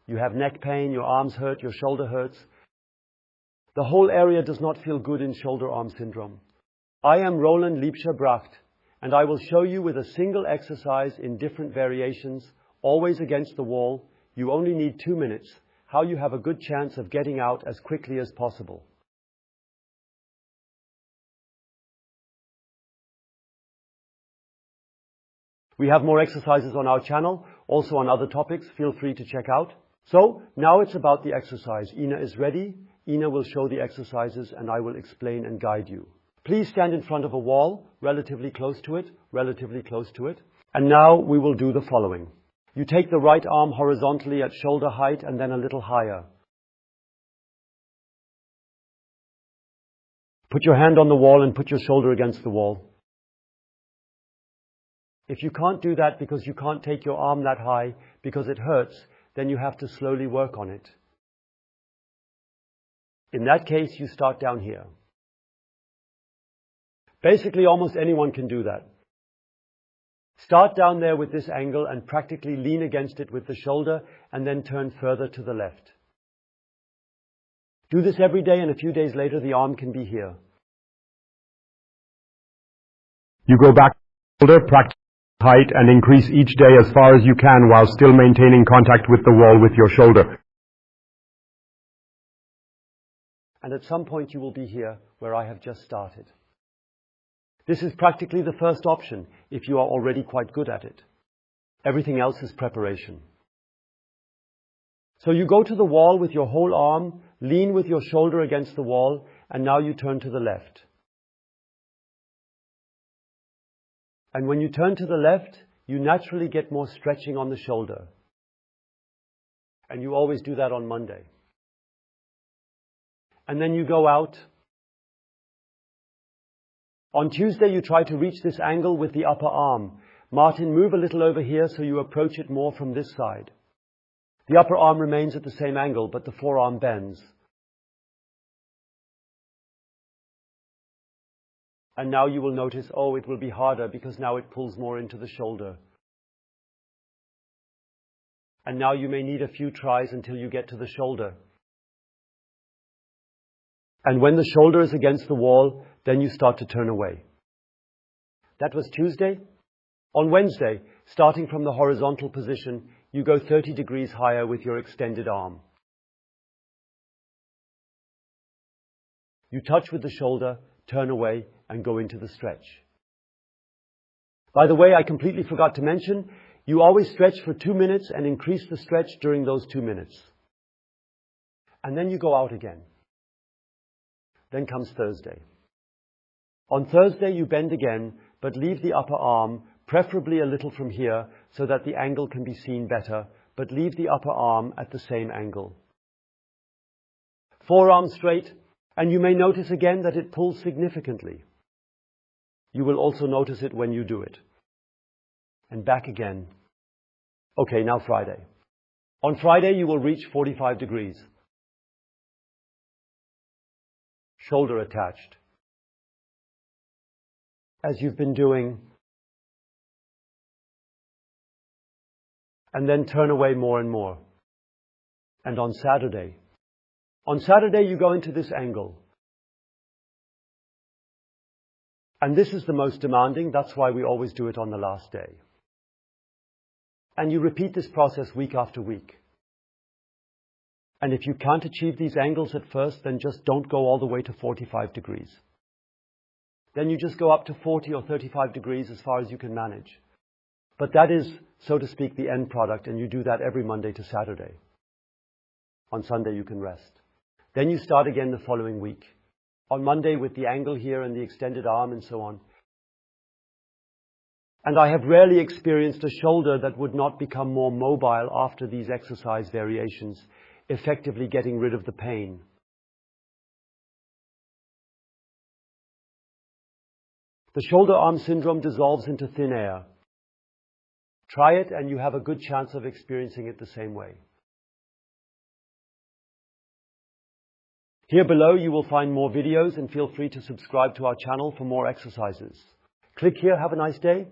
You have neck pain, your arms hurt, your shoulder hurts. The whole area does not feel good in shoulder-arm syndrome. I am Liebscher Bracht, and I will show you with a single exercise in different variations, always against the wall, you only need 2 minutes, how you have a good chance of getting out as quickly as possible. We have more exercises on our channel, also on other topics, feel free to check out. So, now it's about the exercise. Ina is ready. Ina will show the exercises and I will explain and guide you. Please stand in front of a wall, relatively close to it. And now we will do the following. You take the right arm horizontally at shoulder height and then a little higher. Put your hand on the wall and put your shoulder against the wall. If you can't do that because you can't take your arm that high because it hurts, then you have to slowly work on it. In that case, you start down here. Basically, almost anyone can do that. Start down there with this angle and practically lean against it with the shoulder and then turn further to the left. Do this every day and a few days later the arm can be here. You go back to the shoulder, practice height and increase each day as far as you can while still maintaining contact with the wall with your shoulder. And at some point you will be here where I have just started. This is practically the first option if you are already quite good at it. Everything else is preparation. So you go to the wall with your whole arm, lean with your shoulder against the wall, and now you turn to the left. And when you turn to the left, you naturally get more stretching on the shoulder. And you always do that on Monday. And then you go out. On Tuesday, you try to reach this angle with the upper arm. Martin, move a little over here so you approach it more from this side. The upper arm remains at the same angle, but the forearm bends. And now you will notice, oh, it will be harder because now it pulls more into the shoulder. And now you may need a few tries until you get to the shoulder. And when the shoulder is against the wall, then you start to turn away. That was Tuesday. On Wednesday, starting from the horizontal position, you go 30 degrees higher with your extended arm. You touch with the shoulder, turn away, and go into the stretch. By the way, I completely forgot to mention, you always stretch for 2 minutes and increase the stretch during those 2 minutes. And then you go out again. Then comes Thursday. On Thursday, you bend again, but leave the upper arm, preferably a little from here, so that the angle can be seen better, but leave the upper arm at the same angle. Forearm straight, and you may notice again that it pulls significantly. You will also notice it when you do it. And back again. Okay, now Friday. On Friday, you will reach 45 degrees. Shoulder attached. As you've been doing. And then turn away more and more. And on Saturday, you go into this angle. And this is the most demanding. That's why we always do it on the last day. And you repeat this process week after week. And if you can't achieve these angles at first, then just don't go all the way to 45 degrees. Then you just go up to 40 or 35 degrees as far as you can manage. But that is, so to speak, the end product, and you do that every Monday to Saturday. On Sunday you can rest. Then you start again the following week. On Monday with the angle here and the extended arm and so on. And I have rarely experienced a shoulder that would not become more mobile after these exercise variations, effectively getting rid of the pain. The shoulder arm syndrome dissolves into thin air. Try it and you have a good chance of experiencing it the same way. Here below you will find more videos and feel free to subscribe to our channel for more exercises. Click here, have a nice day.